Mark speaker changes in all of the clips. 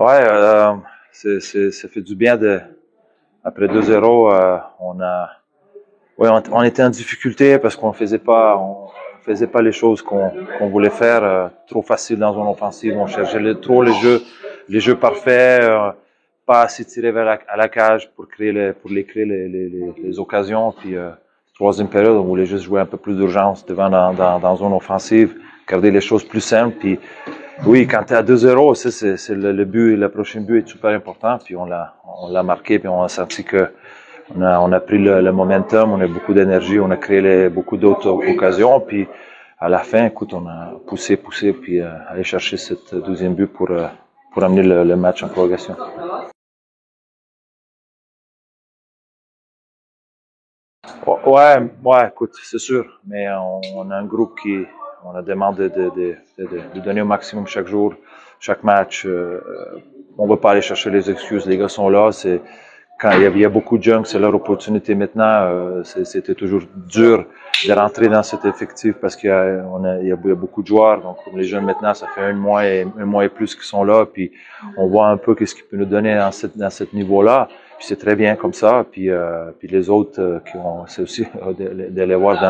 Speaker 1: Ouais, ça fait du bien après 2-0, on était en difficulté parce qu'on faisait pas les choses qu'on voulait faire, trop facile dans une offensive. On cherchait trop les jeux parfaits, pas assez tirés à la cage pour créer les occasions. Puis, troisième période, on voulait juste jouer un peu plus d'urgence dans une offensive, garder les choses plus simples. Puis, oui, quand tu es à 2-0, c'est le but, le prochain but est super important. Puis on l'a marqué, puis on a senti que on a pris le momentum, on a beaucoup d'énergie, on a créé beaucoup d'autres occasions. Puis à la fin, écoute, on a poussé, puis aller chercher cette deuxième but pour amener le match en prolongation. Ouais, écoute, c'est sûr. Mais on a un groupe on a demandé de donner au maximum chaque jour, chaque match. On ne va pas aller chercher les excuses. Les gars sont là. Quand il y a beaucoup de jeunes, c'est leur opportunité maintenant. C'était toujours dur de rentrer dans cet effectif parce qu'il y a beaucoup de joueurs. Donc, comme les jeunes maintenant, ça fait un mois et plus qu'ils sont là. Puis, on voit un peu qu'est-ce qu'ils peuvent nous donner dans ce niveau-là. Puis c'est très bien comme ça. Puis les autres c'est aussi de les voir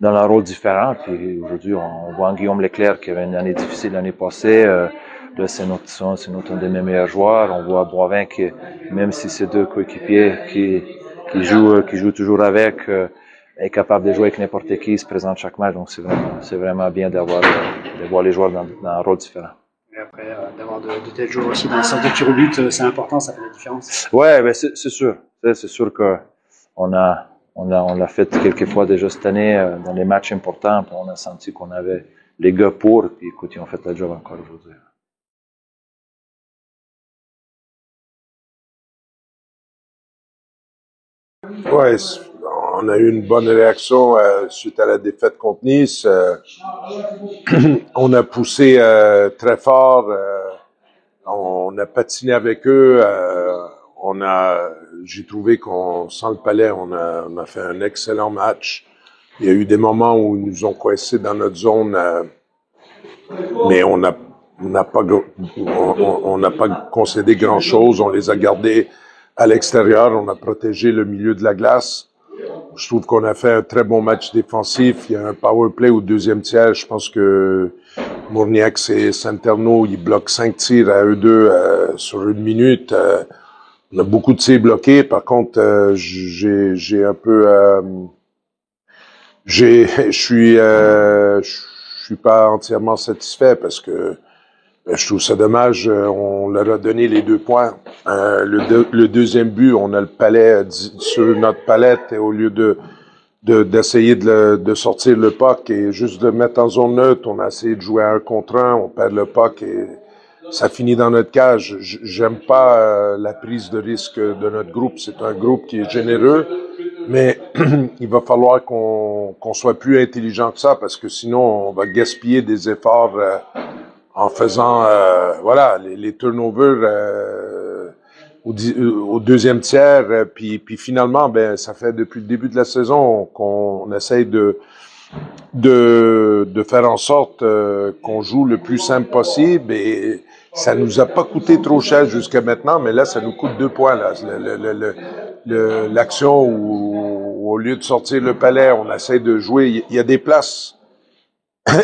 Speaker 1: dans un rôle différent. Puis aujourd'hui, on voit Guillaume Leclerc qui avait une année difficile l'année passée. Là, c'est un de mes meilleurs joueurs. On voit Boivin qui, même si c'est deux coéquipiers qui jouent toujours avec, est capable de jouer avec n'importe qui, se présente chaque match. Donc c'est vraiment bien de voir les joueurs dans un rôle différent.
Speaker 2: Et après, d'avoir de tels joueurs aussi dans la sorte de tir au but, c'est important, ça fait la différence.
Speaker 1: Ouais, ben c'est sûr. C'est sûr que on l'a fait quelques fois déjà cette année dans les matchs importants. Puis on a senti qu'on avait les gars pour. Puis écoute, ils ont fait le job encore aujourd'hui.
Speaker 3: Ouais, on a eu une bonne réaction suite à la défaite contre Nice. On a poussé très fort. On a patiné avec eux. J'ai trouvé qu'on, sans le Palais, on a fait un excellent match. Il y a eu des moments où ils nous ont coincés dans notre zone, mais on n'a pas concédé grand chose. On les a gardés à l'extérieur. On a protégé le milieu de la glace. Je trouve qu'on a fait un très bon match défensif. Il y a un power play au deuxième tiers. Je pense que Mourniac et Santerno, ils bloquent 5 tirs à eux deux sur une minute. On a beaucoup de tirs bloqués. Par contre, j'ai un peu... je suis pas entièrement satisfait parce que je trouve ça dommage. On leur a donné les 2 points. Le deuxième but, on a le Palais sur notre palette et au lieu d'essayer de sortir le puck et juste de mettre en zone neutre, on a essayé de jouer à 1 contre 1, on perd le puck et ça finit dans notre cage. J'aime pas la prise de risque de notre groupe. C'est un groupe qui est généreux, mais il va falloir qu'on soit plus intelligent que ça parce que sinon on va gaspiller des efforts en faisant les turnovers au deuxième tiers, puis finalement ça fait depuis le début de la saison qu'on essaye de faire en sorte qu'on joue le plus simple possible et ça nous a pas coûté trop cher jusqu'à maintenant, mais là ça nous coûte 2 points là. L'action où au lieu de sortir le Palais, on essaie de jouer. Il y a des places.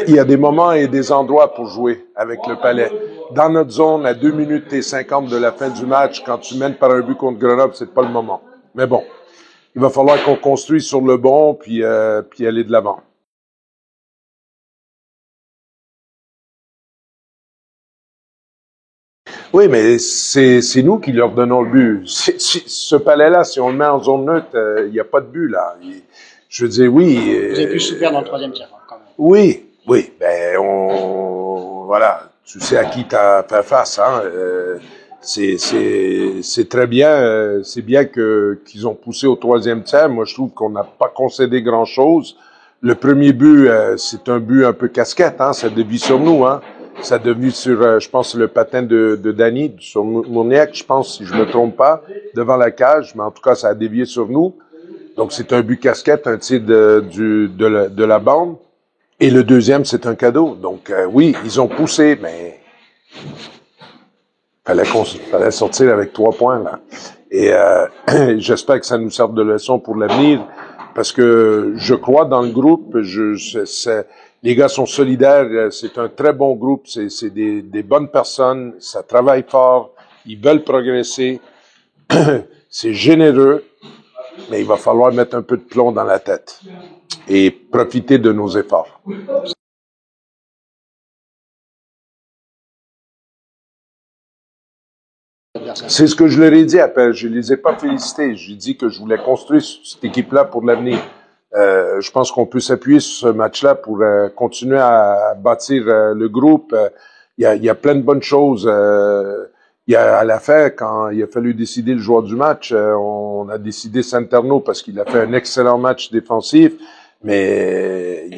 Speaker 3: Il y a des moments et des endroits pour jouer avec le Palais. Dans notre zone, à 2 minutes et 50 de la fin du match, quand tu mènes par un but contre Grenoble, c'est pas le moment. Mais bon, il va falloir qu'on construise sur le bon, puis aller de l'avant. Oui, mais c'est nous qui leur donnons le but. Ce Palais-là, si on le met en zone neutre, il n'y a pas de but là. Je veux dire, oui.
Speaker 2: Vous avez pu souffrir dans le troisième tiers, quand même.
Speaker 3: Oui, ben voilà, tu sais à qui t'as fait face, hein. C'est très bien, c'est bien qu'ils ont poussé au troisième tiers. Moi, je trouve qu'on n'a pas concédé grand-chose. Le premier but, c'est un but un peu casquette, hein. Ça dévie sur nous, hein. Ça dévie sur, je pense, le patin de Danny sur Mourniac, je pense, si je me trompe pas, devant la cage. Mais en tout cas, ça a dévié sur nous. Donc, c'est un but casquette, un tir de la bande. Et le deuxième, c'est un cadeau. Donc, oui, ils ont poussé, mais fallait sortir avec 3 points, là. Et j'espère que ça nous sert de leçon pour l'avenir, parce que je crois dans le groupe. Les gars sont solidaires, c'est un très bon groupe, c'est des bonnes personnes, ça travaille fort, ils veulent progresser, c'est généreux, mais il va falloir mettre un peu de plomb dans la tête et profiter de nos efforts. C'est ce que je leur ai dit après. Je les ai pas félicités. J'ai dit que je voulais construire cette équipe-là pour l'avenir. Je pense qu'on peut s'appuyer sur ce match-là pour continuer à bâtir le groupe. Il y a plein de bonnes choses. À la fin, quand il a fallu décider le joueur du match, on a décidé Santerno parce qu'il a fait un excellent match défensif. Mais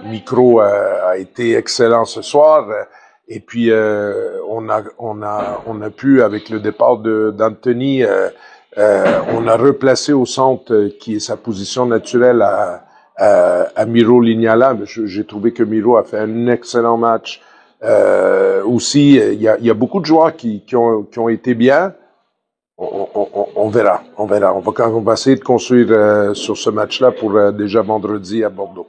Speaker 3: Micro a été excellent ce soir. Et puis on a pu, avec le départ d'Anthony, on a replacé au centre, qui est sa position naturelle, à Miro Lignala. J'ai trouvé que Miro a fait un excellent match. Aussi, il y a beaucoup de joueurs qui ont été bien. On verra. On va essayer de construire sur ce match-là pour déjà vendredi à Bordeaux.